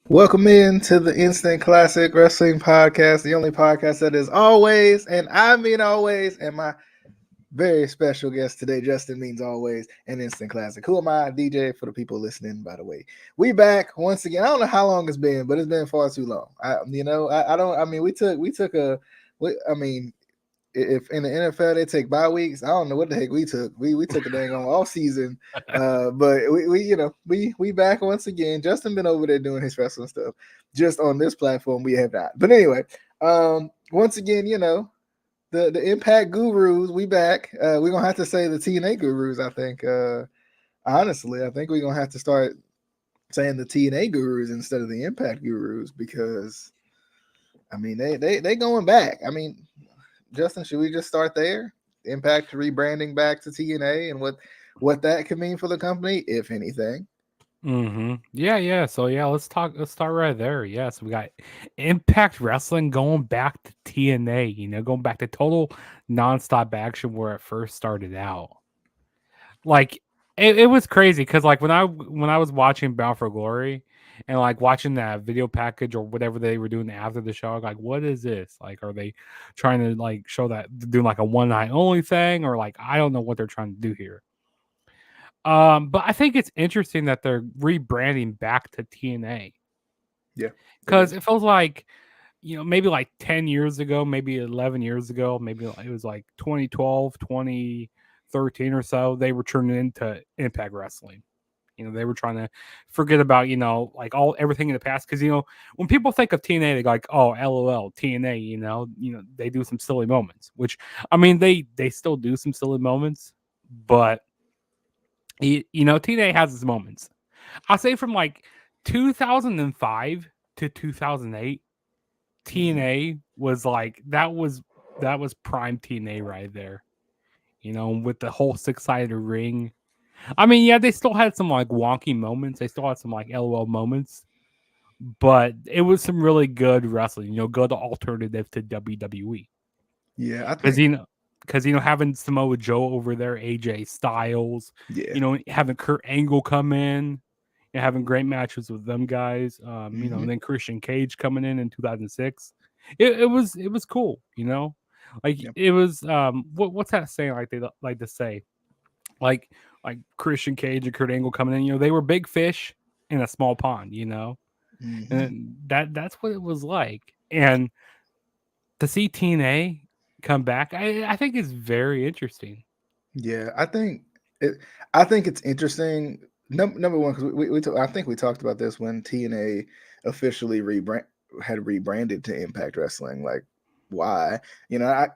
Welcome in to the Instant Classic Wrestling Podcast, the only podcast that is always, and I mean always, and my very special guest today, Justin means always, an Instant Classic. Who am I? DJ for the people listening, by the way. We back once again. I don't know how long it's been, but it's been far too long. If in the NFL they take bye weeks, I don't know what the heck we took. We took a dang on off season, but we back once again. Justin been over there doing his wrestling stuff. Just on this platform, we have not. But anyway, once again, the Impact Gurus, we back. We're gonna have to say the TNA Gurus. I think honestly, I think we're gonna have to start saying the TNA Gurus instead of the Impact Gurus because I mean they going back. I mean. Justin, should we just start there? Impact rebranding back to TNA and what that could mean for the company, if anything. Yeah. So let's start right there. Yeah, so we got Impact Wrestling going back to TNA, going back to total nonstop action where it first started out. Like it was crazy because like when I was watching Bound for Glory and like watching that video package or whatever they were doing after the show, like what is this? Like are they trying to like show that doing like a one night only thing or like I don't know what they're trying to do here. But I think it's interesting that they're rebranding back to TNA. Yeah. Because it feels like, maybe like 10 years ago, maybe 11 years ago, maybe it was like 2012, 2013 or so, they were turning into Impact Wrestling. They were trying to forget about, like everything in the past. Because, when people think of TNA, they go like, oh, LOL, TNA, they do some silly moments, which, I mean, they still do some silly moments, but TNA has its moments. I'll say from like 2005 to 2008, TNA was like that was prime TNA right there. With the whole 6-sided ring. I mean, yeah, they still had some like wonky moments. They still had some like LOL moments, but it was some really good wrestling. Good alternative to WWE. Yeah, I think because having Samoa Joe over there, AJ Styles, yeah, having Kurt Angle come in, having great matches with them guys. And then Christian Cage coming in 2006. It was cool, like it was. What's that saying? Like they like to say, like Christian Cage and Kurt Angle coming in. They were big fish in a small pond, and that's what it was like. And to see TNA come back, I think is very interesting. Yeah, I think it's interesting. Number one, because I think we talked about this when TNA officially rebranded to Impact Wrestling. Like, why?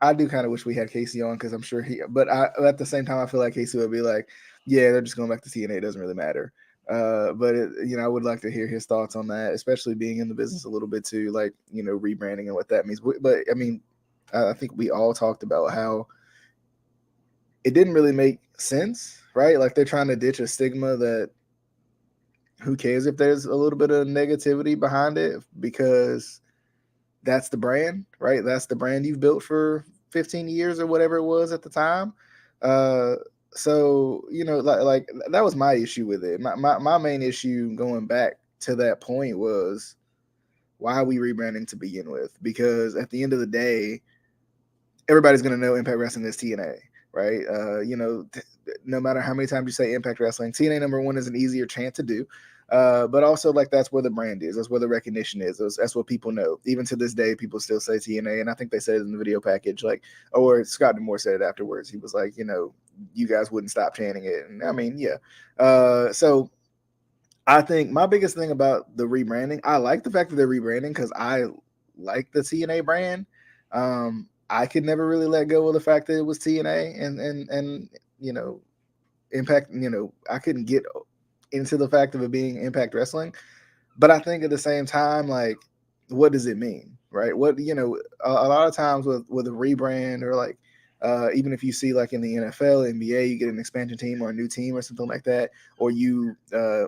I do kind of wish we had Casey on because I'm sure but at the same time, I feel like Casey would be like, yeah, they're just going back to TNA. It doesn't really matter. But I would like to hear his thoughts on that, especially being in the business a little bit too, like rebranding and what that means. But I mean, I think we all talked about how it didn't really make sense, right? Like they're trying to ditch a stigma that who cares if there's a little bit of negativity behind it because that's the brand, right? That's the brand you've built for 15 years or whatever it was at the time. So like that was my issue with it. My main issue going back to that point was why are we rebranding to begin with? Because at the end of the day, everybody's going to know Impact Wrestling is TNA, right? No matter how many times you say Impact Wrestling, TNA number one is an easier chant to do. But also, like, that's where the brand is. That's where the recognition is. That's what people know. Even to this day, people still say TNA. And I think they said it in the video package, like, or Scott D'Amore said it afterwards. He was like, you guys wouldn't stop chanting it. And I mean, yeah. So I think my biggest thing about the rebranding, I like the fact that they're rebranding because I like the TNA brand. I could never really let go of the fact that it was TNA and Impact. I couldn't get into the fact of it being Impact Wrestling, but I think at the same time, like what does it mean, right? What a lot of times with a rebrand or like even if you see like in the NFL, NBA, you get an expansion team or a new team or something like that, or you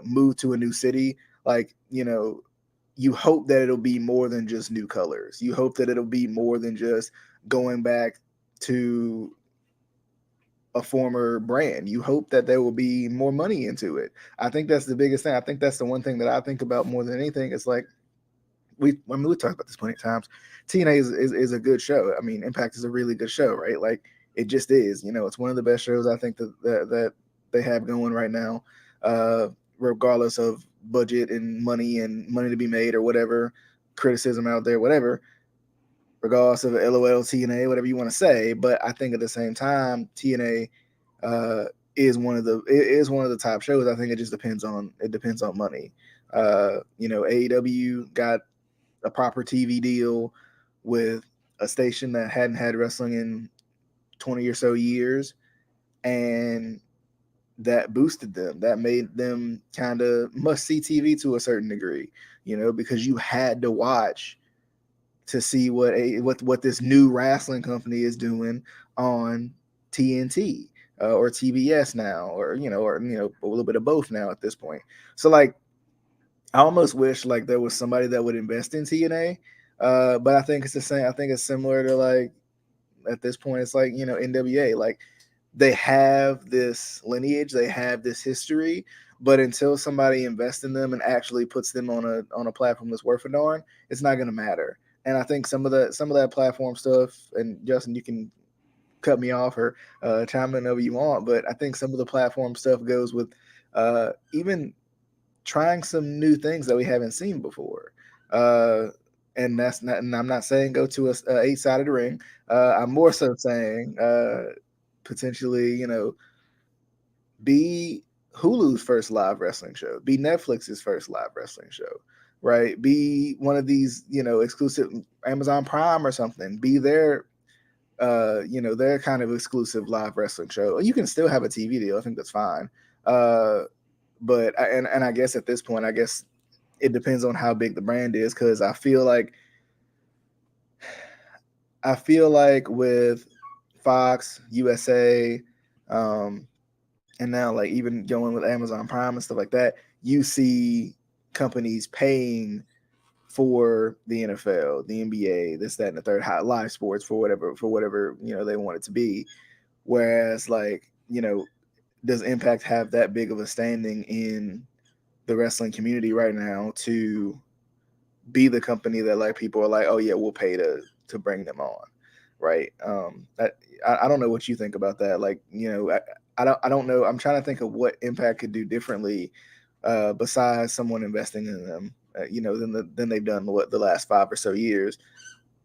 move to a new city, like you hope that it'll be more than just new colors. You hope that it'll be more than just going back to a former brand. You hope that there will be more money into it. I think that's the biggest thing. I think that's the one thing that I think about more than anything. It's like we talked about this plenty of times. TNA is a good show. I mean, Impact is a really good show, right? Like it just is. It's one of the best shows I think that they have going right now, regardless of budget and money to be made or whatever criticism out there, whatever. Regardless of LOL, TNA, whatever you want to say, but I think at the same time, TNA is one of the top shows. I think it depends on money. AEW got a proper TV deal with a station that hadn't had wrestling in 20 or so years, and that boosted them. That made them kind of must see TV to a certain degree, because you had to watch to see what this new wrestling company is doing on TNT or TBS now, or a little bit of both now at this point. So like I almost wish like there was somebody that would invest in TNA. But I think it's the same. I think it's similar to like at this point, it's like NWA. Like they have this lineage, they have this history, but until somebody invests in them and actually puts them on a platform that's worth a darn, it's not going to matter. And I think some of that platform stuff, and Justin, you can cut me off or chime in whenever you want, but I think some of the platform stuff goes with even trying some new things that we haven't seen before. Uh, and that's not, and I'm not saying go to a eight-sided ring. I'm more so saying potentially, be Hulu's first live wrestling show, be Netflix's first live wrestling show, right? Be one of these, exclusive Amazon Prime or something. Be their kind of exclusive live wrestling show. You can still have a TV deal. I think that's fine. Uh, and I guess at this point, I guess it depends on how big the brand is because I feel like with Fox, USA, um, and now like even going with Amazon Prime and stuff like that, you see companies paying for the NFL, the NBA, this, that, and the third, high live sports for whatever they want it to be. Whereas like does Impact have that big of a standing in the wrestling community right now to be the company that like people are like, oh yeah, we'll pay to bring them on, right? I don't know what you think about that. Like I don't know. I'm trying to think of what Impact could do differently besides someone investing in them. Than they've done what the last 5 or so years.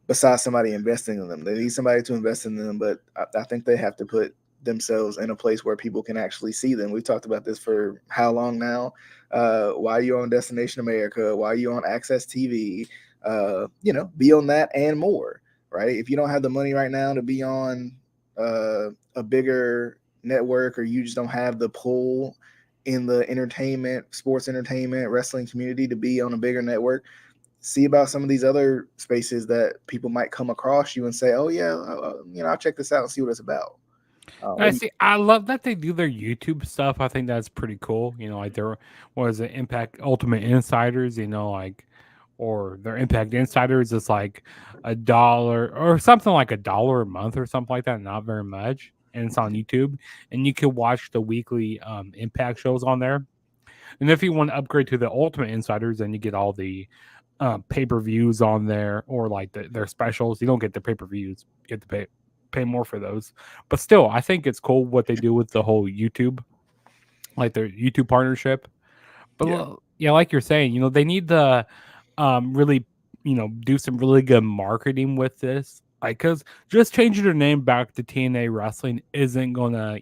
Besides somebody investing in them, they need somebody to invest in them. But I think they have to put themselves in a place where people can actually see them. We've talked about this for how long now? Why are you on Destination America? Why are you on Access TV? Be on that and more, right? If you don't have the money right now to be on a bigger network, or you just don't have the pull in the sports entertainment, wrestling community to be on a bigger network, see about some of these other spaces that people might come across you and say, "Oh yeah, I'll check this out and see what it's about." I see. I love that they do their YouTube stuff. I think that's pretty cool. Like their what is it, Impact Ultimate Insiders. Like or their Impact Insiders is like $1 or something like $1 a month or something like that. Not very much, and it's on YouTube, and you can watch the weekly Impact shows on there. And if you want to upgrade to the Ultimate Insiders, then you get all the pay per views on there, or like their specials. You don't get the pay per views; you have to pay more for those. But still, I think it's cool what they do with the whole YouTube, like their YouTube partnership. But Yeah, yeah, like you're saying, they need to really, do some really good marketing with this. Like, because just changing their name back to TNA Wrestling isn't gonna,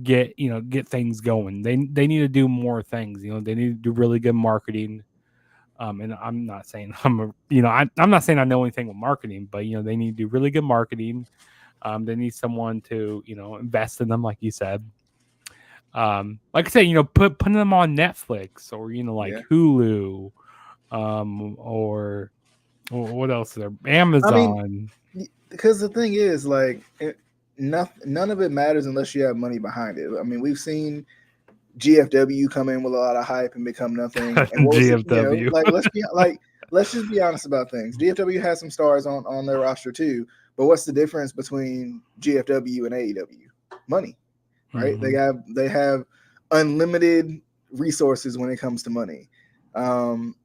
get things going. They need to do more things. They need to do really good marketing. And I'm not saying I'm not saying I know anything with marketing, but they need to do really good marketing. They need someone to invest in them, like you said. Like I said, putting them on Netflix or yeah, like Hulu, or What else is there? I mean, Amazon. because the thing is, like, none of it matters unless you have money behind it. I mean, we've seen GFW come in with a lot of hype and become nothing. And what was it? You know, GFW. like let's just be honest about things. GFW has some stars on their roster too, but what's the difference between GFW and AEW? Money, right? Hmm. They have unlimited resources when it comes to money. Um,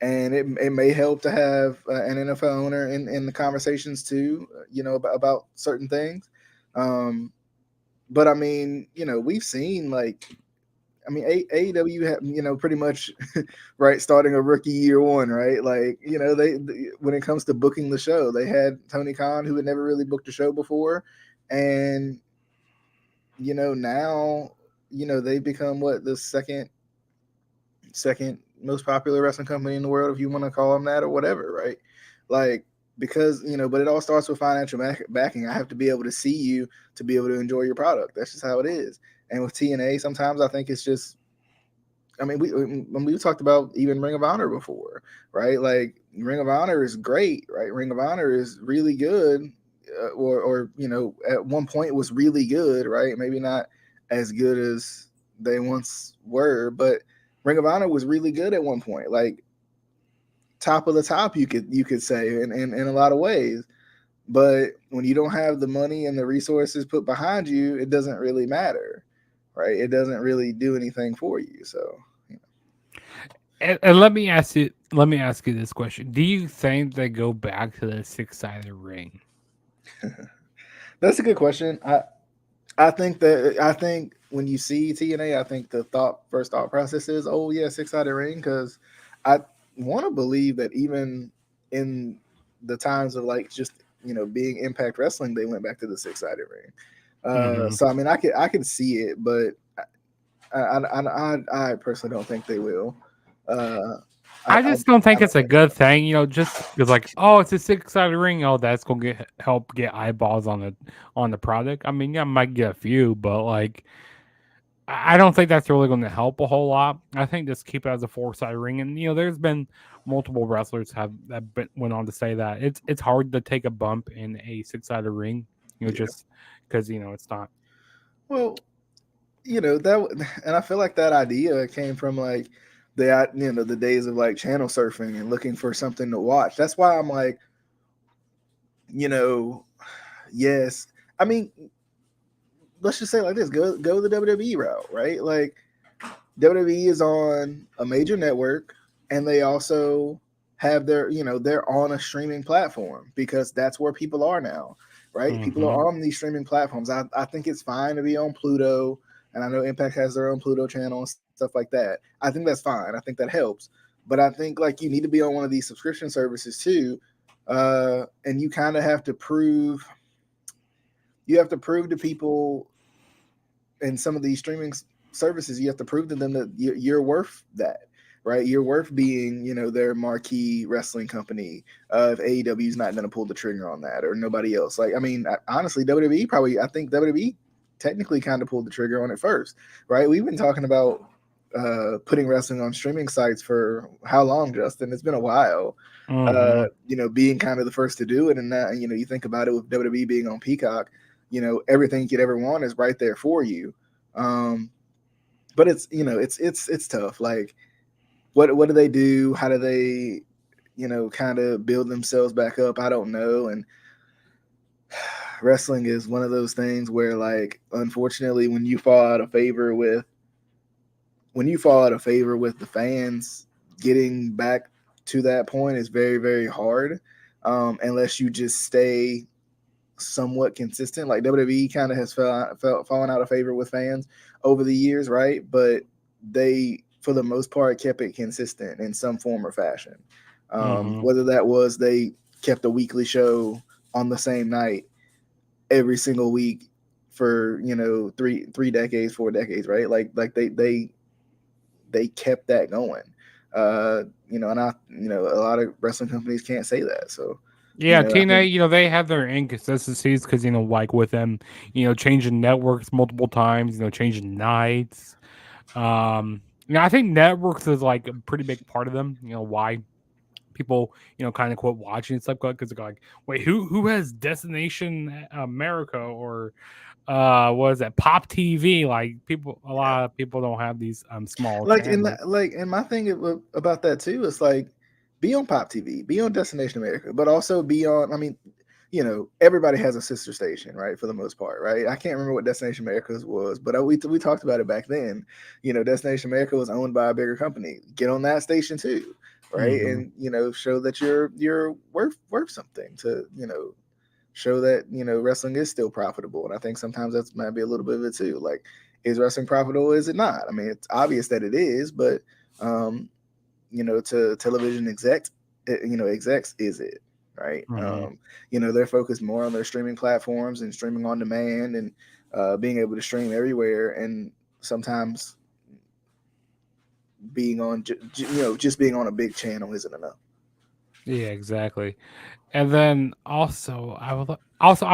and it may help to have an NFL owner in the conversations too, you know, about certain things. Um, but I mean, you know, we've seen like, I mean, AEW have, you know, pretty much right starting a rookie year one, right? Like, you know, they when it comes to booking the show, they had Tony Khan who had never really booked a show before, and you know now, you know they've become what the second most popular wrestling company in the world, if you want to call them that or whatever, right? Like, because you know, but it all starts with financial backing. I have to be able to see you to be able to enjoy your product. That's just how it is. And with TNA, sometimes I think it's just, I mean, we talked about even Ring of Honor before, right? Like Ring of Honor is great, right? Ring of Honor is really good, or you know, at one point it was really good, right? Maybe not as good as they once were, but Ring of Honor was really good at one point, like top of the top, you could say, in a lot of ways. But when you don't have the money and the resources put behind you, it doesn't really matter, right? It doesn't really do anything for you. So And let me ask you this question: do you think they go back to the six-sided ring? that's a good question. I think when you see TNA, I think the first thought process is, oh yeah, six-sided ring, because I want to believe that even in the times of like just, you know, being Impact Wrestling, they went back to the six-sided ring. Hmm. So I mean, I can see it, but I personally don't think they will. Uh, I, I I just don't I think it's don't a think good thing, just because like, oh, it's a six-sided ring. Oh, that's gonna help get eyeballs on the product. I mean, yeah, I might get a few, but like, I don't think that's really going to help a whole lot. I think just keep it as a four-sided ring, and there's been multiple wrestlers went on to say that it's hard to take a bump in a six-sided ring, yeah. just because it's not. Well, you know and I feel like that idea came from like the days of like channel surfing and looking for something to watch. That's why I'm like, you know, yes. I mean, let's just say it like this: go the WWE route, right? Like WWE is on a major network, and they also have they're on a streaming platform because that's where people are now, right? People Hmm. are on these streaming platforms. I think it's fine to be on Pluto, and I know Impact has their own Pluto channel and stuff like that. I think that's fine. I think that helps, but I think like you need to be on one of these subscription services too, and you have to prove to people in some of these streaming services, you have to prove to them that you're worth that, right? You're worth being, their marquee wrestling company. If AEW is not going to pull the trigger on that, or nobody else, like, I mean, honestly, WWE probably, I think WWE technically kind of pulled the trigger on it first, right? We've been talking about putting wrestling on streaming sites for how long, Justin? It's been a while. Hmm. Being kind of the first to do it, and that, you think about it with WWE being on Peacock, everything you could ever want is right there for you. Um, but it's tough. Like, what do they do? How do they, kind of build themselves back up? I don't know. And wrestling is one of those things where, like, unfortunately, when you fall out of favor with the fans, getting back to that point is very, very hard. Unless you just stay somewhat consistent. Like WWE kind of has fallen out of favor with fans over the years, right? But they, for the most part, kept it consistent in some form or fashion. Hmm. Whether that was they kept a weekly show on the same night every single week for three decades, 4 decades, right? Like they kept that going. And a lot of wrestling companies can't say that. So, Yeah, I TNA, think, they have their inconsistencies because like with them, changing networks multiple times, changing nights. I think networks is like a pretty big part of them. Why? people, kind of quit watching and stuff because they're like, wait, who has Destination America or what is that, Pop TV? Like, a Yeah. lot of people don't have these small Like in channels. that, like, and my thing about that too is like, be on Pop TV, be on Destination America, but also be on. I mean, everybody has a sister station, right? For the most part, right? I can't remember what Destination America's was, but we talked about it back then. Destination America was owned by a bigger company. Get on that station too, right? Hmm. And show that you're worth something to show that wrestling is still profitable. And I think sometimes that's might be a little bit of it too. Like, is wrestling profitable? Is it not? I mean, it's obvious that it is, but um, to television execs, execs, is it right? Hmm. They're focused more on their streaming platforms and streaming on demand and being able to stream everywhere. And sometimes being on, just being on a big channel isn't enough. Yeah, exactly. And then also I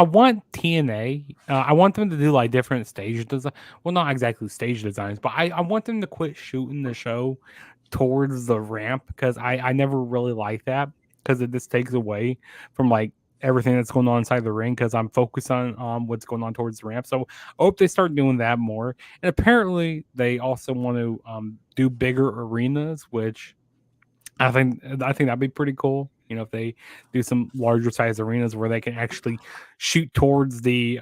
want TNA. I want them to do like different stage design. Well, not exactly stage designs, but I want them to quit shooting the show towards the ramp because I never really like that because it just takes away from like everything that's going on inside the ring because I'm focused on what's going on towards the ramp. So I hope they start doing that more. And apparently they also want to do bigger arenas, which I think that'd be pretty cool. If they do some larger size arenas where they can actually shoot towards the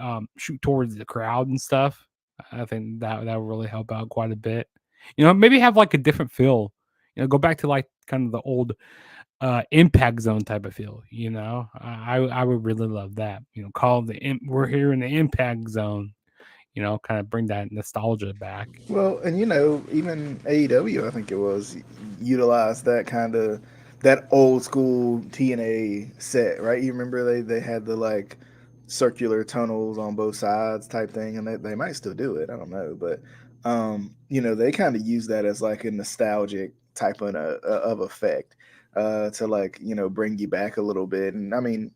crowd and stuff. I think that would really help out quite a bit. Maybe have like a different feel. Go back to like kind of the old impact zone type of feel. I would really love that. Call we're here in the impact zone. Kind of bring that nostalgia back. Well, and even AEW, I think it was, utilized that old school TNA set, right? You remember they had the like circular tunnels on both sides type thing, and they might still do it. I don't know, but they kind of use that as like a nostalgic type of effect to like bring you back a little bit. And I mean,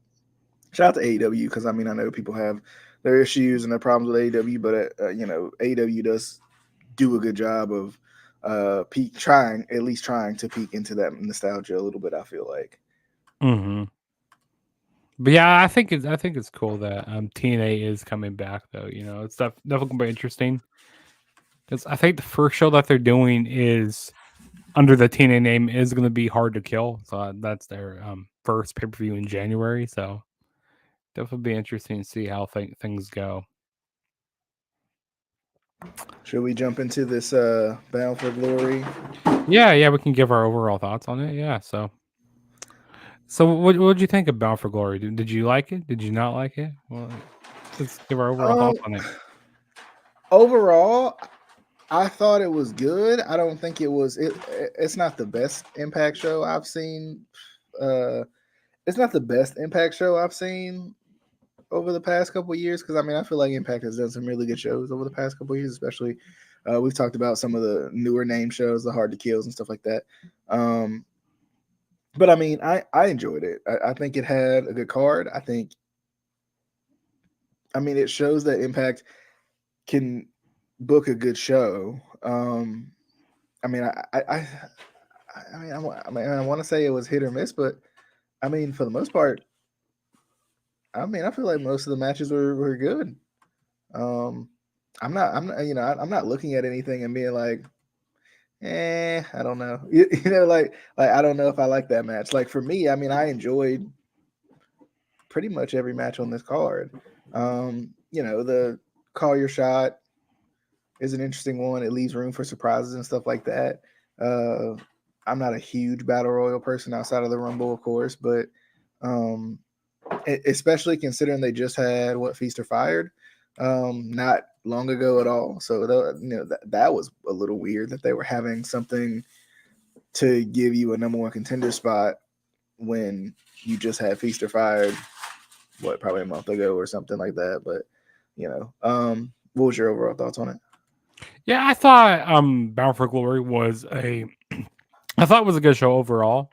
shout out to AEW because I mean I know people have their issues and their problems with AEW, but AEW does do a good job of peak trying at least trying to peek into that nostalgia a little bit. I feel like. Hmm. But yeah, I think it's cool that TNA is coming back though. It's definitely gonna be interesting because I think the first show that they're doing is under the TNA name is gonna be Hard to Kill. So that's their first pay per view in January. So definitely be interesting to see how things go. Should we jump into this Bound for Glory? Yeah, yeah, we can give our overall thoughts on it. Yeah, so what did you think of Bound for Glory? Did you like it? Did you not like it? Well, let's give our overall Um, thoughts on it. Overall, I thought it was good. I don't think it was. It's not the best Impact show I've seen. Uh, it's not the best Impact show I've seen over the past couple of years because I mean I feel like Impact has done some really good shows over the past couple of years, especially we've talked about some of the newer name shows, the Hard to Kills and stuff like that. Um, but I mean I enjoyed it. I think it had a good card. I mean it shows that Impact can book a good show. I mean I want to say it was hit or miss, but I mean for the most part, I mean I feel like most of the matches were good. Um, I'm not, I'm not looking at anything and being like, I don't know. Like I don't know if I like that match. Like for me, I mean, I enjoyed pretty much every match on this card. The call your shot is an interesting one. It leaves room for surprises and stuff like that. Uh, I'm not a huge battle royal person outside of the Rumble, of course, but um, especially considering they just had what Feast or Fired not long ago at all. So that was a little weird that they were having something to give you a number one contender spot when you just had Feast or Fired what probably a month ago or something like that. But what was your overall thoughts on it? Yeah, I thought Bound for Glory was a I thought it was a good show overall.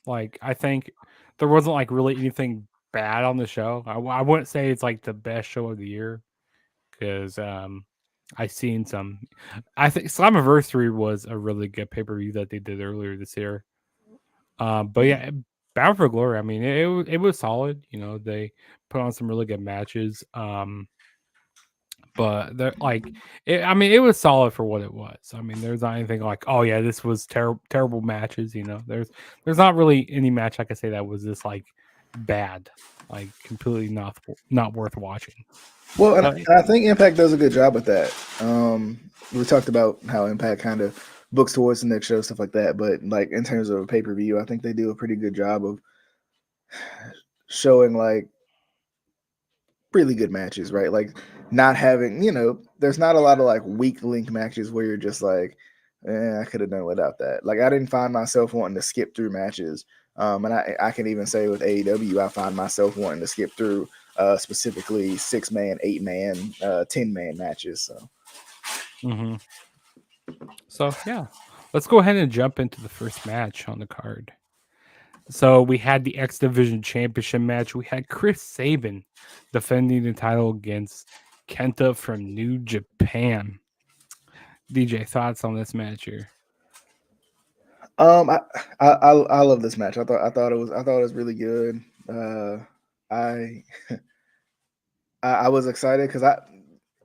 Like I think there wasn't like really anything bad on the show. I wouldn't say it's like the best show of the year because I seen some. I think Slammiversary was a really good pay per view that they did earlier this year. But yeah, Bound for Glory. I mean, it was solid. You know, they put on some really good matches. But they're like, I mean, it was solid for what it was. I mean, there's not anything like, oh yeah, this was terrible matches. You know, there's not really any match I could say that was this like bad, like completely not worth watching. Well, So and I think Impact does a good job with that. We talked about how Impact kind of books towards the next show, stuff like that. But like in terms of a pay per view, I think they do a pretty good job of showing like really good matches, right? Like not having, there's not a lot of like weak link matches where you're just like, I could have done without that. Like I didn't find myself wanting to skip through matches. And I can even say with AEW, I find myself wanting to skip through specifically 6-man, 8-man, 10-man matches. So mhm. So yeah, let's go ahead and jump into the first match on the card. So we had the X Division Championship match. We had Chris Sabin defending the title against Kenta from New Japan. DJ, thoughts on this match here? um I, I love this match. I thought it was really good. I I was excited because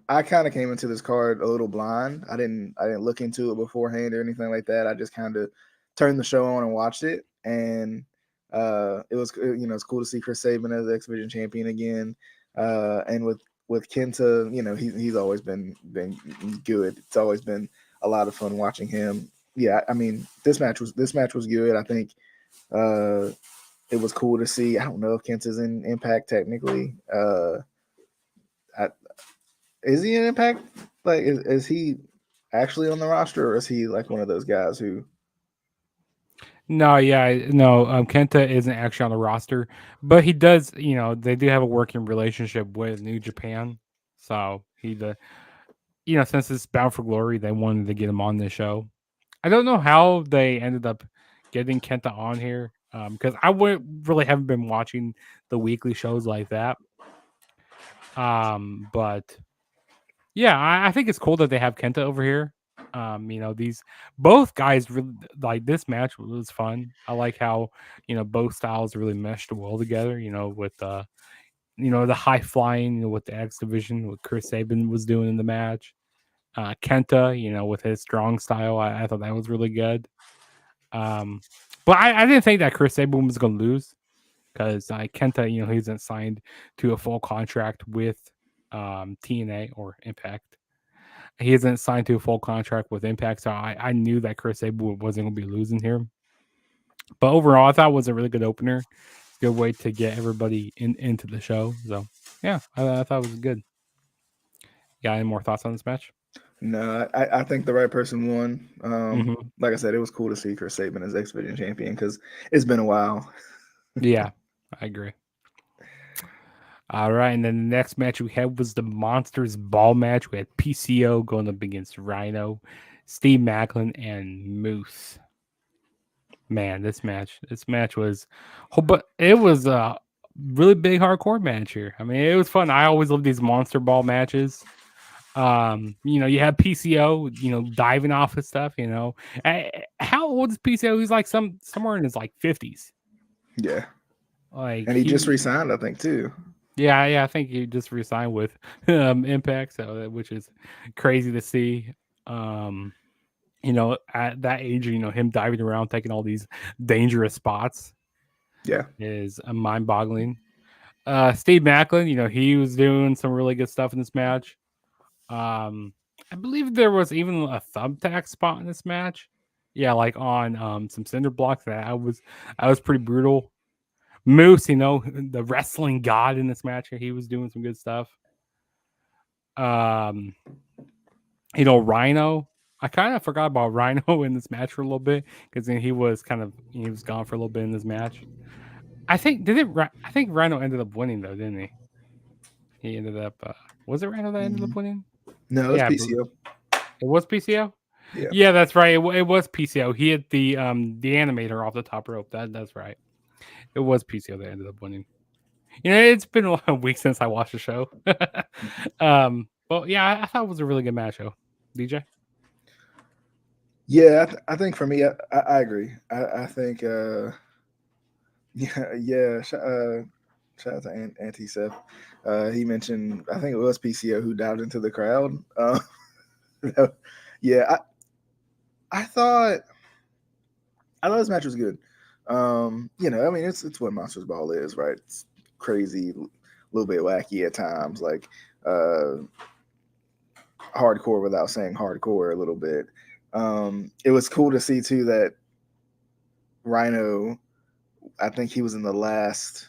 I kind of came into this card a little blind. I didn't look into it beforehand or anything like that. I just kind of turned the show on and watched it, and it was it's cool to see Chris Sabin as the X Division champion again, and with Kenta, he's always been good. It's always been a lot of fun watching him. Yeah, I mean this match was good. I think uh, it was cool to see. I don't know if Kenta's in Impact technically. I, is he an Impact? Like, is he actually on the roster, or is he like one of those guys who? No, yeah, no. Kenta isn't actually on the roster, but he does. You know, they do have a working relationship with New Japan, so since it's Bound for Glory, they wanted to get him on this show. I don't know how they ended up getting Kenta on here, because I would really haven't been watching the weekly shows like that. But yeah, I think it's cool that they have Kenta over here. These both guys really like this match was fun. I like how both styles really meshed well together. With the high flying, with the X division, what Chris Sabin was doing in the match. Kenta, with his strong style, I thought that was really good. Um, but I didn't think that Chris Sabin was going to lose because Kenta, he isn't signed to a full contract with TNA or Impact. He isn't signed to a full contract with Impact, so I knew that Chris Sabin wasn't going to be losing here. But overall, I thought it was a really good opener. Good way to get everybody into the show. So yeah, I thought it was good. Got any more thoughts on this match? No, I think the right person won. Mm-hmm. Like I said, it was cool to see Chris Sabin as X Division champion because it's been a while. Yeah, I agree. All right, and then the next match we had was the Monsters Ball match. We had PCO going up against Rhino, Steve Macklin, and Moose. Man, this match was, but it was a really big hardcore match here. I mean, it was fun. I always love these Monster Ball matches. You have PCO, diving off of stuff. How old is PCO? He's like somewhere in his like 50s. Yeah, Like and he just he resigned, I think, too. Yeah, I think he just resigned with Impact, so which is crazy to see. Um, at that age, him diving around, taking all these dangerous spots Yeah, is mind-boggling. Steve Macklin, he was doing some really good stuff in this match. I believe there was even a thumbtack spot in this match. Yeah, like on some cinder blocks. That was pretty brutal. Moose, the wrestling god in this match, he was doing some good stuff. Um, Rhino. I kind of forgot about Rhino in this match for a little bit because he was gone for a little bit in this match. I think Rhino ended up winning though, didn't he? He ended up. Was it Rhino that ended hmm up winning? no, it's Yeah, PCO. it was PCO. Yeah, Yeah, that's right. It was PCO. He hit the animator off the top rope. That's right. It was PCO that ended up winning. It's been a lot of weeks since I watched the show. But yeah, I thought it was a really good match. DJ. Yeah, I think for me, I agree. I think yeah, yeah. Shout out to Auntie Seth. He mentioned, I think it was PCO who dived into the crowd. Yeah, I thought I thought this match was good. I mean, it's what Monsters Ball is, right? It's crazy, a little bit wacky at times, like uh, hardcore without saying hardcore a little bit. It was cool to see too that Rhino. I think he was in the last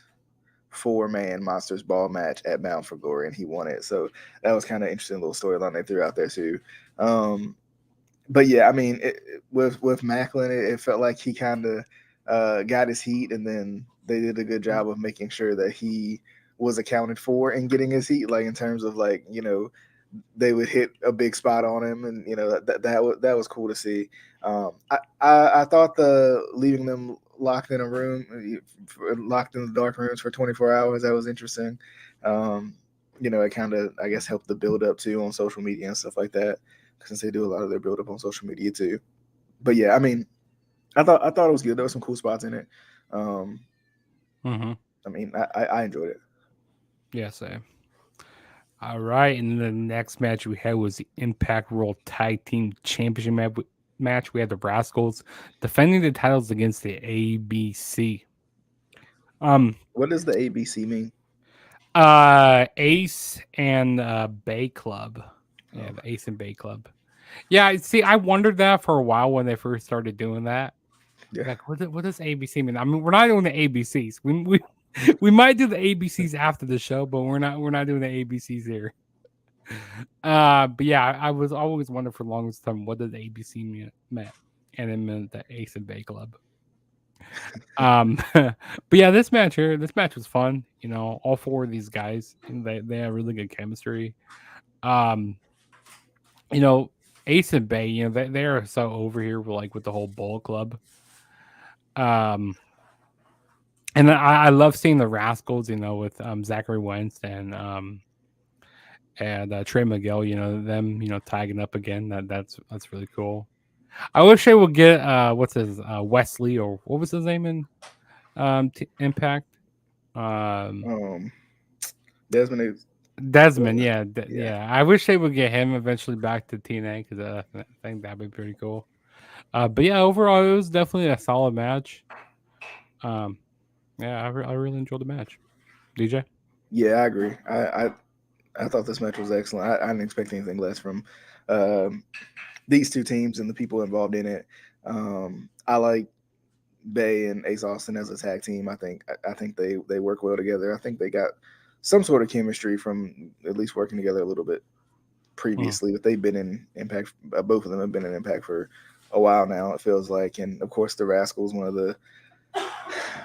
four-man Monsters Ball match at Bound for Glory, and he won it. So that was kind of interesting little storyline they threw out there too. Um, but yeah, I mean, with Macklin, it felt like he kind of got his heat, and then they did a good job of making sure that he was accounted for and getting his heat, like in terms of like they would hit a big spot on him, and that was cool to see. I thought the leaving them locked in a room, locked in the dark rooms for 24 hours, that was interesting. It kind of, I guess, helped the build up too on social media and stuff like that, since they do a lot of their build up on social media too. But yeah, I mean, I thought it was good. There were some cool spots in it. Um, Mm-hmm. I mean, I enjoyed it. Yeah, same. All right, and the next match we had was the Impact World Tag Team Championship match. We had the Rascals defending the titles against the ABC. Um, What does the ABC mean? Ace and Bay Club. Oh, Yeah, okay. the Ace and Bay Club. Yeah, see, I wondered that for a while when they first started doing that. Yeah, Like, what does ABC mean? I mean, we're not doing the ABCs. We might do the ABCs after the show, but we're not doing the ABCs here. But yeah, I was always wondering for the longest time what did ABC meant, and it meant the Ace and Bay Club. But yeah, this match was fun. All four of these guys, they have really good chemistry. Um, you know, Ace and Bay, they are so over here with the whole Bull Club. Um, and I love seeing the Rascals, with Zachary Wentz and Trey Miguel, them, tagging up again. That's really cool. I wish they would get what's his Wesley, or what was his name in Impact? Um, um, Desmond is Desmond, the yeah, yeah. yeah. I wish they would get him eventually back to TNA because I think that'd be pretty cool. But yeah, overall, it was definitely a solid match. Um, yeah, I really enjoyed the match. DJ. Yeah, I agree. I thought this match was excellent. I didn't expect anything less from um, these two teams and the people involved in it. I like Bay and Ace Austin as a tag team. I think they work well together. I think they got some sort of chemistry from at least working together a little bit Mm, previously. But they've been in Impact. Both of them have been in Impact for a while now. It feels like, and of course the Rascals,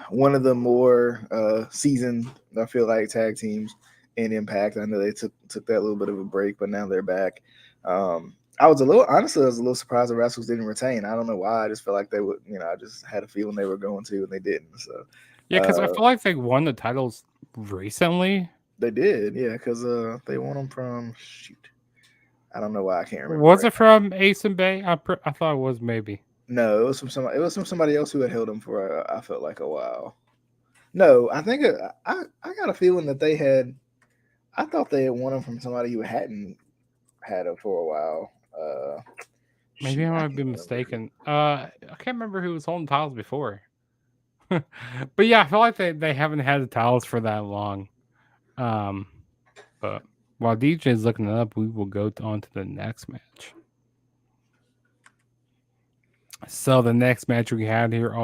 one of the more seasoned, I feel like, tag teams in Impact. I know they took that little bit of a break, but now they're back. I was a little surprised the Rascals didn't retain. I don't know why. I just felt like they would. I just had a feeling they were going to, and they didn't. So yeah, because I uh, feel like they won the titles recently. they did, yeah, because they won them from shoot. I don't know why I can't remember Was right it now. from Ace and Bay? I thought it was maybe. No, it was from somebody. It was from somebody else who had held them for I felt like a while. No, I think I got a feeling that they had. I thought they had won them from somebody who hadn't had them for a while. Maybe Shoot, I I might be can't remember. mistaken. I can't remember who was holding titles before. But yeah, I feel like they haven't had the titles for that long. Um, but while DJ is looking it up, we will go on to the next match. So the next match we had here,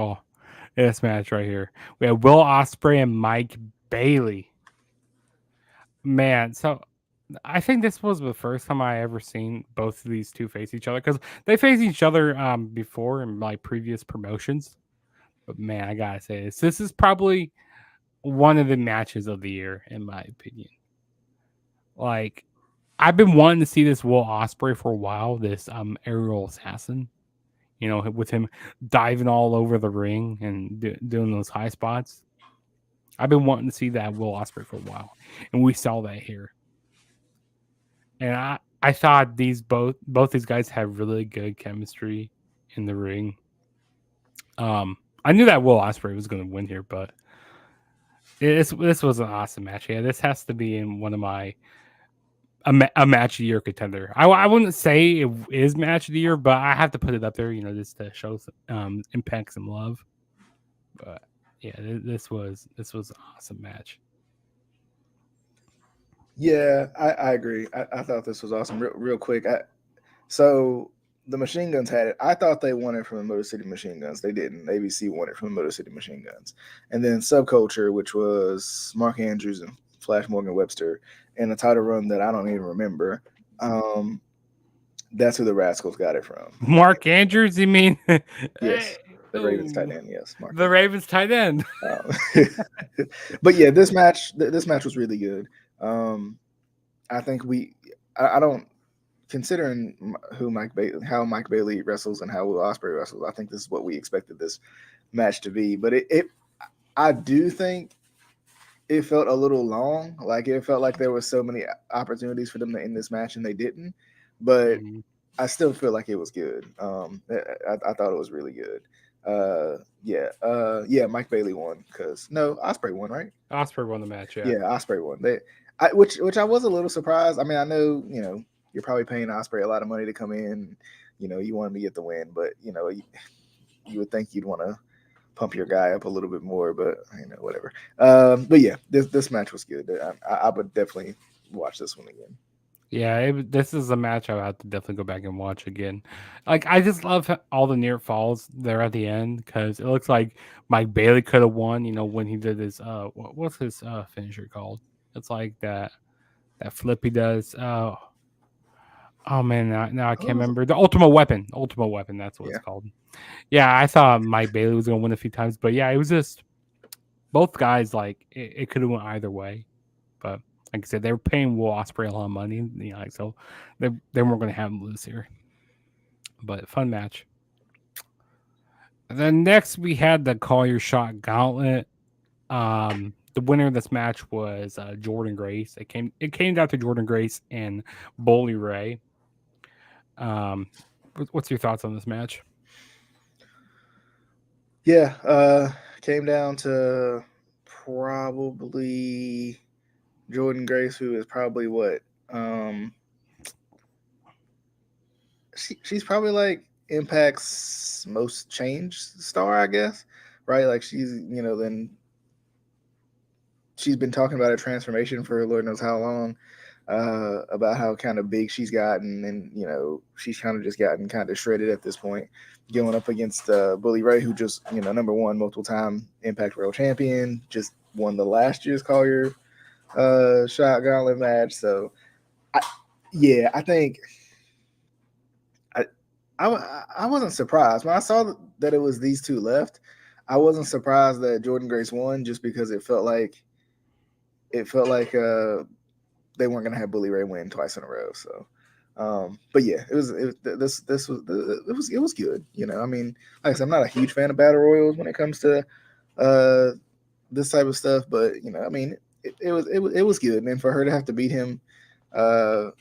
this match right here, we have Will Ospreay and Mike Bailey. Man, so I think this was the first time I ever seen both of these two face each other because they faced each other before in like previous promotions. But man, I gotta say this. This is probably one of the matches of the year, in my opinion. Like, I've been wanting to see this Will Osprey for a while. This aerial assassin, with him diving all over the ring and doing those high spots. I've been wanting to see that Will Osprey for a while, and we saw that here. And I thought these both these guys had really good chemistry in the ring. I knew that Will Ospreay was going to win here, but this was an awesome match. Yeah, this has to be in one of my a match of the year contender. I wouldn't say it is match of the year, but I have to put it up there, just to show Impact some love. But yeah, this was an awesome match. Yeah, I agree. I thought this was awesome. Real quick, so the Machine Guns had it. I thought they won it from the Motor City Machine Guns. They didn't. ABC won it from the Motor City Machine Guns. And then Subculture, which was Mark Andrews and Flash Morgan Webster, and a title run that I don't even remember. Um, that's who the Rascals got it from. Mark Andrews, you mean? Yes, the Ravens tight Ooh, end. Yes, Mark the Andrews. Ravens tight end. But yeah, this match was really good. Um, I think I don't considering how Mike Bailey wrestles and how Will Ospreay wrestles. I think this is what we expected this match to be. But I do think it felt a little long. Like it felt like there were so many opportunities for them to end this match and they didn't. But Mhm. I still feel like it was good. I thought it was really good. Yeah. Mike Bailey won because no, Ospreay won, right? Ospreay won the match. Yeah. Yeah, Ospreay won. Which I was a little surprised. I mean, I know you're probably paying Ospreay a lot of money to come in. You want him to get the win, but you would think you'd want to pump your guy up a little bit more, but whatever. But yeah, this match was good. I would definitely watch this one again. Yeah, this is a match I would have to definitely go back and watch again. Like, I just love all the near falls there at the end because it looks like Mike Bailey could have won. When he did his what's his finisher called? It's like that flip he does. Oh man, now I can't Oh, remember the Ultimate Weapon. Ultimate Weapon, that's what it's yeah. called. Yeah, I thought Mike Bailey was gonna win a few times, but yeah, it was just both guys. Like, it could have went either way. But like I said, they were paying Will Ospreay a lot of money, like, so they weren't going to have him lose here. But fun match. And then next we had the Call Your Shot Gauntlet. The winner of this match was Jordan Grace. It came down to Jordan Grace and Bully Ray. Um, what's your thoughts on this match? Yeah, came down to probably Jordan Grace, who is probably what um she's probably like Impact's most changed star, I guess. Right? Like then she's been talking about her transformation for Lord knows how long, about how kind of big she's gotten, and she's kind of just gotten kind of shredded at this point, going up against Bully Ray, who just number one multiple time Impact World Champion, just won the last year's Collier Shot Gauntlet match. So, I, yeah, I think I, I wasn't surprised when I saw that it was these two left. I wasn't surprised that Jordan Grace won just because it felt like they weren't going to have Bully Ray win twice in a row. So, but yeah, it was good. I mean, like I said, I'm not a huge fan of battle royals when it comes to uh, this type of stuff, but I mean, it was good, and for her to have to beat him uh,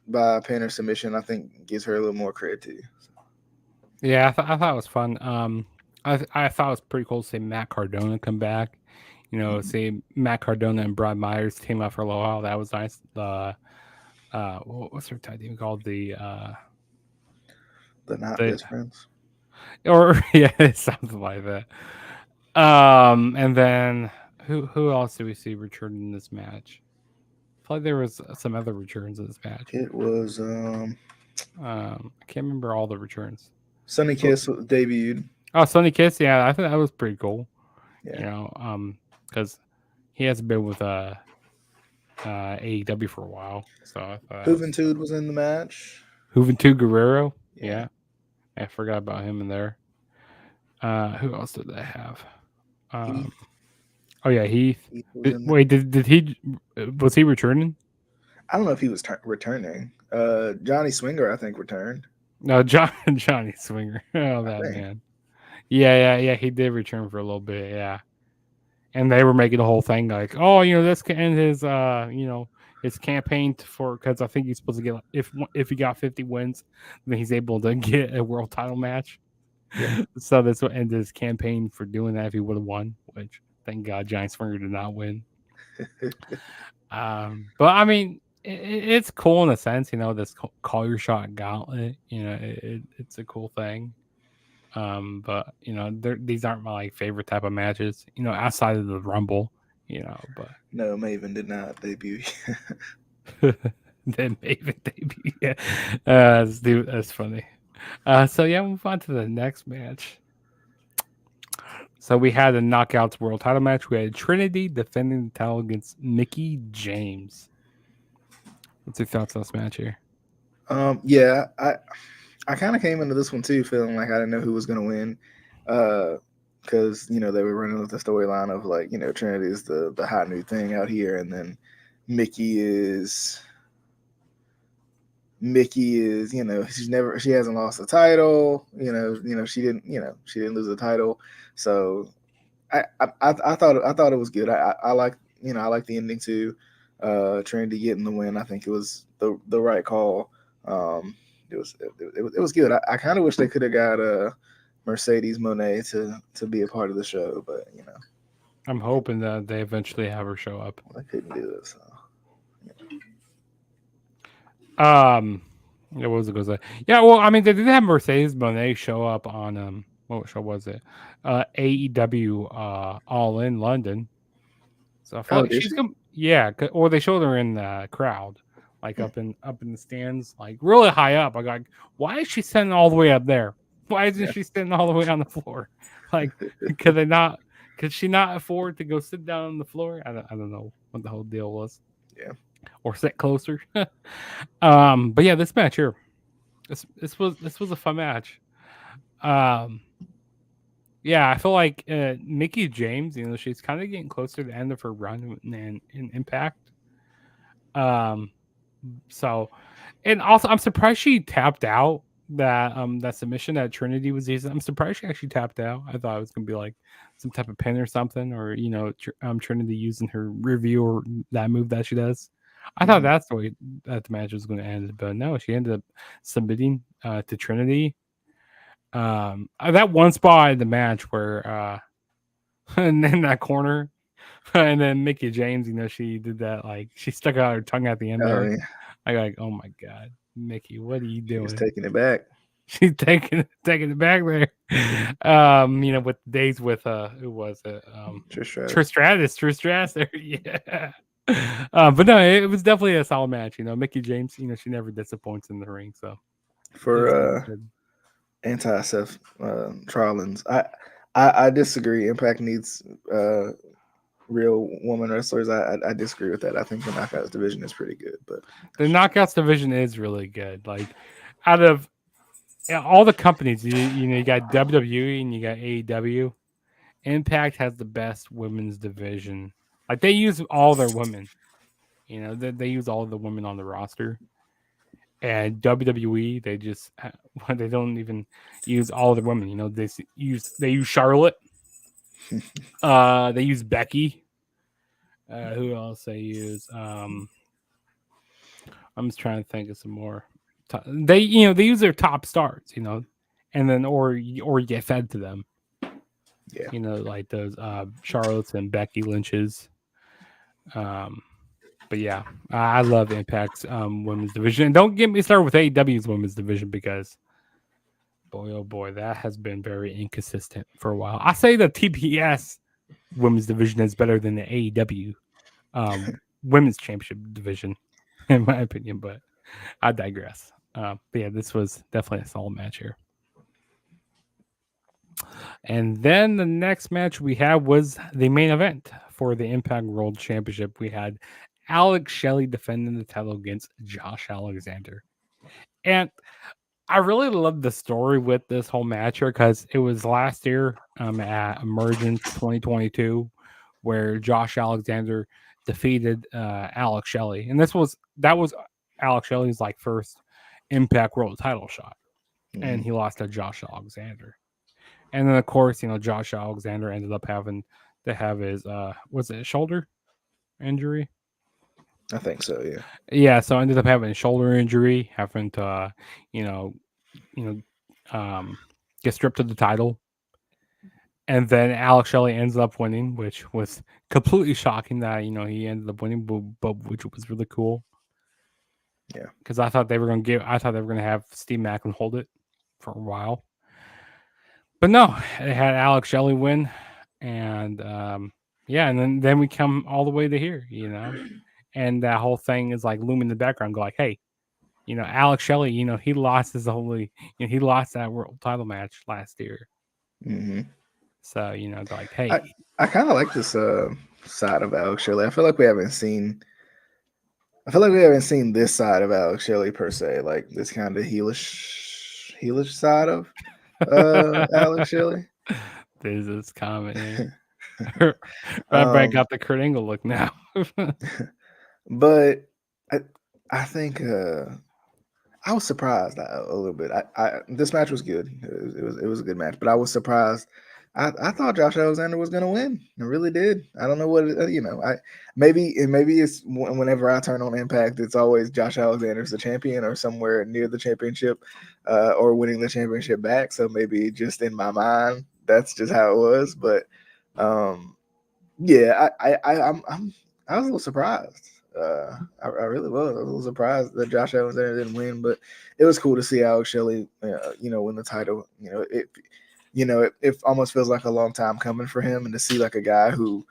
by pin or submission, I think gives her a little more credit too. Yeah, I thought it was fun. I thought it was pretty cool to see Matt Cardona come back. Mhm. See Matt Cardona and Brad Myers team up for a little while. That was nice. What's her tag team called? The not The best friends. or yeah, something like that. And then who else do we see return in this match? I feel like there was some other returns in this match. It was I can't remember all the returns. Sunny Who- Kiss debuted. Oh, Sonny Kiss, yeah, I think that was pretty cool. Yeah, Because he has been with AEW for a while, so I thought that was Juventud was in the match. Juventud Guerrero. Yeah, Yeah, I forgot about him in there. Who else did they have? Heath. Um, oh yeah, Heath. Heath was in there. Wait, did he was he returning? I don't know if he was returning. Johnny Swinger, I think, returned. No, Johnny Swinger. Oh, I that think. man. Yeah. He did return for a little bit. Yeah, and they were making the whole thing like, oh, this can end his his campaign for because I think he's supposed to get if he got 50 wins, then he's able to get a world title match. Yeah. So this would end his campaign for doing that if he would have won, which thank God Giant Springer did not win. But I mean, it's cool in a sense, this call your shot gauntlet. It's a cool thing. But these aren't my like favorite type of matches. Outside of the Rumble. But No, Maven did not debut. then Maven debut. Yeah, that's funny. So yeah, move on to the next match. So we had a Knockouts World Title match. We had Trinity defending the title against Mickey James. What's your thoughts on this match here? Yeah, I kind of came into this one too feeling like I didn't know who was gonna win, because they were running with the storyline of like Trinity is the hot new thing out here, and then Mickey is she hasn't lost the title. She didn't lose the title, so I thought it was good. I like I like the ending too. Trinity getting the win. I think it was the right call. Um, it was good. I kind of wish they could have got Mercedes Monet to be a part of the show, but I'm hoping that they eventually have her show up. I couldn't do it. So Um, yeah, what was it going to say? Yeah, well, I mean, they did have Mercedes Monet show up on what show was it? AEW All In London. So I feel oh, like did she's she? come. Yeah, or they showed her in the crowd, like Hmm. up in the stands, like really high up. I got, like, why is she sitting all the way up there? Why isn't Yeah, she sitting all the way on the floor? Like, could they not? Could she not afford to go sit down on the floor? I don't know what the whole deal was, yeah. or sit closer. But yeah, this match here, this was a fun match. Um, yeah, I feel like Mickey James, she's kind of getting close to the end of her run in Impact. Um, so and also I'm surprised she tapped out that submission that Trinity was using. I'm surprised she actually tapped out. I thought it was gonna be like some type of pin or something, or Trinity using her review or that move that she does. I thought Hmm. that's the way that the match was going to end, but no, she ended up submitting to Trinity. That one spot in the match where and in that corner, and then Mickey James, she did that, like she stuck out her tongue at the end Oh there. yeah, I got like, oh my god, Mickey, what are you she was doing? taking it back. She's taking it back there. With days with who was it? Trish Stratus. Trish Stratus there, yeah. But no, it was definitely a solid match. Mickey James, she never disappoints in the ring, so it's always For good. anti Seth Rollins, I disagree. Impact needs real woman wrestlers. I disagree with that. I think the Knockouts division is pretty good, but The that's just Knockouts division is really good. Like out of all the companies, you got WWE and you got AEW. Impact has the best women's division. Like they use all their women. They use all the women on the roster. And WWE, they just they don't even use all the women. They use Charlotte. They use Becky. Who else they use? I'm just trying to think of some more. They use their top stars. And then or you get fed to them. yeah. Like those Charlottes and Becky Lynch's. Um, but yeah, I love Impact's women's division. And don't get me started with AEW's women's division because boy, oh boy, that has been very inconsistent for a while. I say the TPS women's division is better than the AEW women's championship division, in my opinion. But I digress. But yeah, this was definitely a solid match here. And then the next match we had was the main event for the Impact World Championship. We had Alex Shelley defending the title against Josh Alexander. And I really loved the story with this whole match here because it was last year at Emergence 2022 where Josh Alexander defeated Alex Shelley. And that was Alex Shelley's like first Impact World title shot. And Hmm. he lost to Josh Alexander. And then of course, Josh Alexander ended up having to have his was it shoulder injury? I think so. Yeah. Yeah, so ended up having a shoulder injury, having to you know, you know, um gets stripped of the title, and then Alex Shelley ends up winning, which was completely shocking that he ended up winning, but which was really cool Yeah. because I thought they were gonna have Steve Macklin hold it for a while, but no, they had Alex Shelley win, and yeah, and then we come all the way to here, and that whole thing is like looming in the background, go like, hey, Alex Shelley, he lost he lost that world title match last year. Hmm. So, go like, I hey, I kind of like this side of Alex Shelley. I feel like we haven't seen. I feel like we haven't seen this side of Alex Shelley per se, like this kind of heelish side of Alex Shelley. there's this comment here. My brain um, got the Kurt Angle look now. but I I think I was surprised a little bit. I this match was good. It was a good match, but I was surprised. I thought Josh Alexander was gonna win. I really did. I don't know what I maybe it's whenever I turn on Impact, it's always Josh Alexander's the champion or somewhere near the championship, or winning the championship back. So maybe just in my mind, that's just how it was. But um, yeah, I was a little surprised. I really was. I was a little surprised that Josh Alexander didn't win, but it was cool to see Alex Shelley, win the title. It almost feels like a long time coming for him, and to see like a guy who,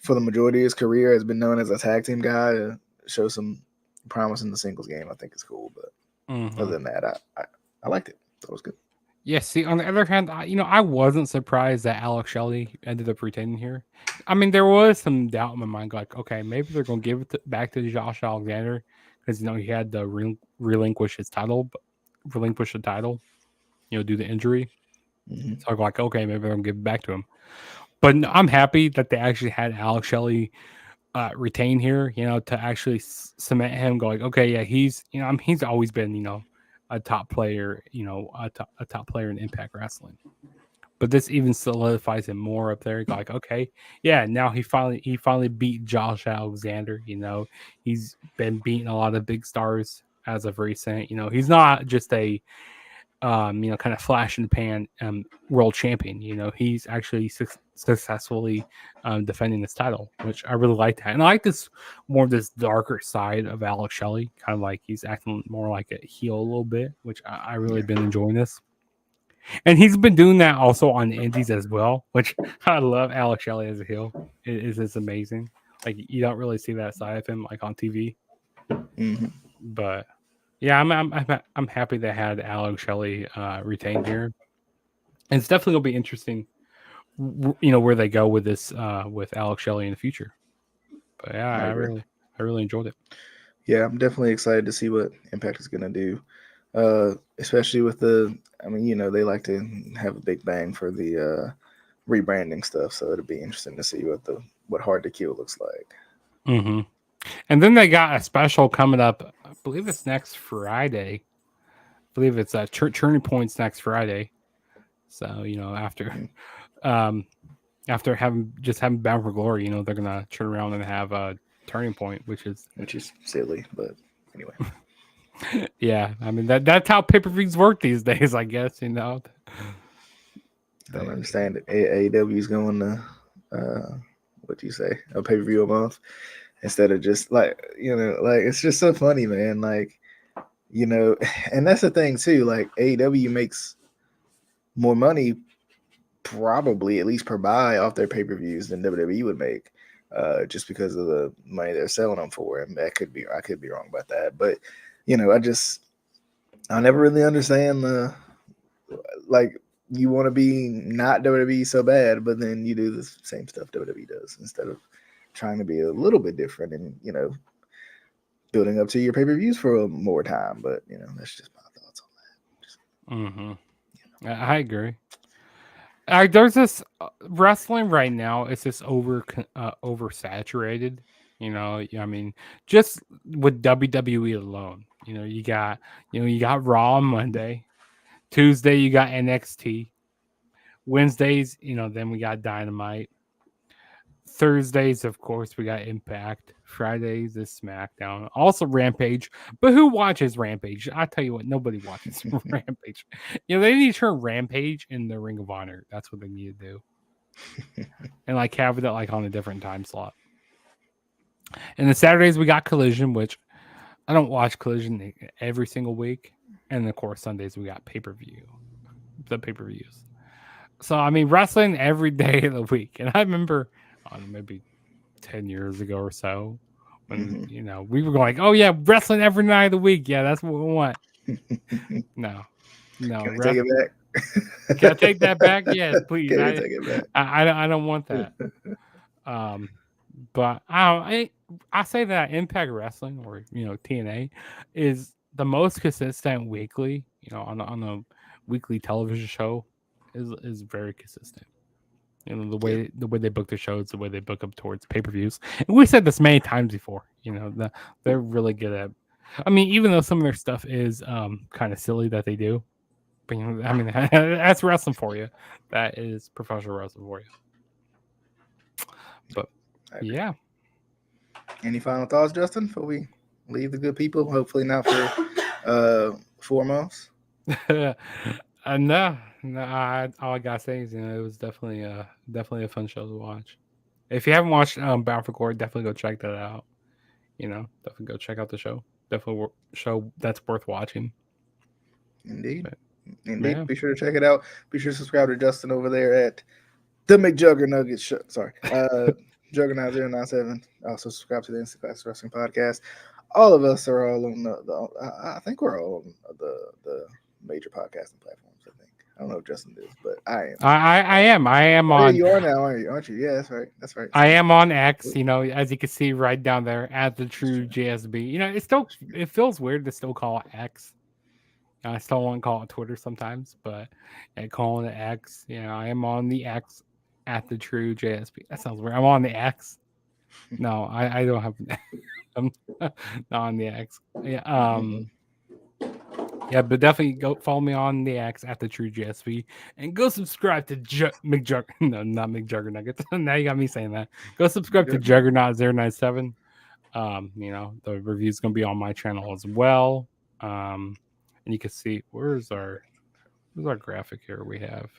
for the majority of his career, has been known as a tag team guy to show some promise in the singles game, I think is cool. But other Hmm. than that, I liked it. That was good. Yeah, see, on the other hand, I wasn't surprised that Alex Shelley ended up retaining here. I mean, there was some doubt in my mind, like, okay, maybe they're going to give it back to Josh Alexander because, he had to relinquish his title, relinquish the title, due to injury. Hmm. So I'm like, okay, maybe they're going to give it back to him. But no, I'm happy that they actually had Alex Shelley retain here, to actually cement him. Going, okay, yeah, he's always been, a top player, a top player in Impact Wrestling. But this even solidifies him more up there. Like, okay, yeah, now he finally beat Josh Alexander. He's been beating a lot of big stars as of recent. He's not just a kind of flash in the pan world champion. He's actually successfully defending this title, which I really like that. And I like this more of this darker side of Alex Shelley, kind of like he's acting more like a heel a little bit, which I really Yeah. been enjoying this. And he's been doing that also on the indies as well, which I love Alex Shelley as a heel. It's amazing. Like you don't really see that side of him like on TV, Hmm. but yeah, I'm happy they had Alex Shelley retained here. And it's definitely gonna be interesting, where they go with this with Alex Shelley in the future. But yeah, I agree. I really enjoyed it. Yeah, I'm definitely excited to see what Impact is gonna do. Especially with I mean, they like to have a big bang for the rebranding stuff, so it'll be interesting to see what Hard to Kill looks like. Hmm. And then they got a special coming up. I believe it's next Friday. I believe it's Turning Points next Friday. So Mhm. um, after having Bound for Glory, they're gonna turn around and have a Turning Point, which is Which is silly, but anyway, yeah. I mean that's how pay per views work these days. I guess I don't they understand it. AEW is going to what do you say, a pay per view a month instead of just like like it's just so funny, man. Like and that's the thing too. Like AEW makes more money probably at least per buy off their pay per views than WWE would make, just because of the money they're selling them for. And I could be wrong about that, but I never really understand the like you want to be not WWE so bad, but then you do the same stuff WWE does instead of trying to be a little bit different and building up to your pay per views for more time. But that's just my thoughts on that. Just, hmm I agree. There's this wrestling right now. It's just oversaturated. I mean, just with WWE alone. You got Raw on Monday. Tuesday you got NXT. Wednesdays, then we got Dynamite. Thursdays, of course, we got Impact. Fridays is SmackDown. Also Rampage. But who watches Rampage? I tell you what, nobody watches Rampage. They need to turn Rampage in the Ring of Honor. That's what they need to do. And like have it like on a different time slot. And the Saturdays we got Collision, which I don't watch Collision every single week. And of course Sundays we got pay-per-view. The pay-per-views. So I mean wrestling every day of the week. And I remember I don't know, maybe 10 years ago or so when we were going like, oh yeah, wrestling every night of the week. Yeah, that's what we want. No. Can I take it back? Can I take that back? Yes, please. Can I take it back? I don't want that. But I say that Impact Wrestling or TNA is the most consistent weekly. On a weekly television show is very consistent. The way they book their shows, the way they book them towards pay-per-views. And we said this many times before. They're really good at. I mean, even though some of their stuff is kind of silly that they do, but I mean that's wrestling for you. That is professional wrestling for you. But yeah. Any final thoughts, Justin, before we leave the good people? Hopefully not for 4 months. No, all I gotta say is it was definitely a fun show to watch. If you haven't watched Bound for Glory, definitely go check that out. Definitely go check out the show. Definitely show that's worth watching. Indeed. But, Indeed. yeah. Be sure to check it out. Be sure to subscribe to Justin over there at the McJuggerNugget Show. Sorry. Juggernaut 097. Also subscribe to the Instant Classic Wrestling Podcast. All of us are all on I think we're all on the major podcasting platforms. I don't know if Justin is, but I am. I am on. You are now, aren't you? Yeah, that's right. That's right. I am on X. As you can see right down there at the True JSB. It feels weird to still call it X. I still want to call it Twitter sometimes, but calling it X. I am on the X at the True JSB. That sounds weird. I'm on the X. No, I don't have. I'm not on the X. Yeah. Yeah, but definitely go follow me on the X at the True JSB and go subscribe to No, not McJuggernuggets. Now you got me saying that. Go subscribe to Juggernaut 097. The review is gonna be on my channel as well. And you can see where's our graphic here we have.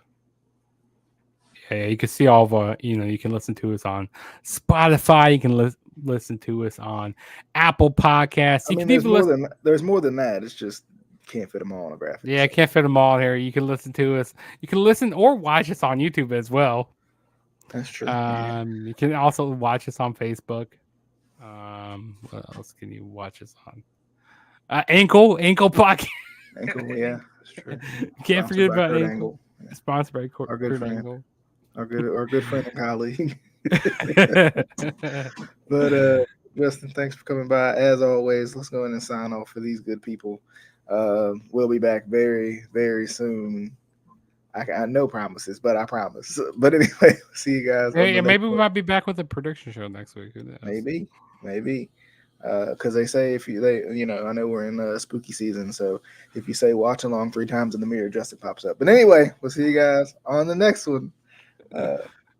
Yeah, you can see all of you can listen to us on Spotify. You can listen to us on Apple Podcasts. There's more than that. It's just can't fit them all on a graphic. Yeah, I can't fit them all here. You can listen to us. You can listen or watch us on YouTube as well. That's true. You can also watch us on Facebook. What else can you watch us on? Ankle Podcast. Ankle, yeah, that's true. Can't forget about Ankle. Yeah. Sponsored by our good friend. Ankle. Our good friend and colleague. But Justin, thanks for coming by. As always, let's go in and sign off for these good people. We'll be back very, very soon. I no promises, but I promise. But anyway, see you guys. Hey, maybe we might be back with a prediction show next week. Maybe. Because they say I know we're in spooky season, so if you say watch along 3 times in the mirror, Justin pops up. But anyway, we'll see you guys on the next one.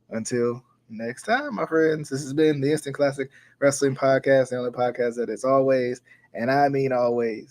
Until next time, my friends, this has been the Instant Classic Wrestling Podcast, the only podcast that is always, and I mean always,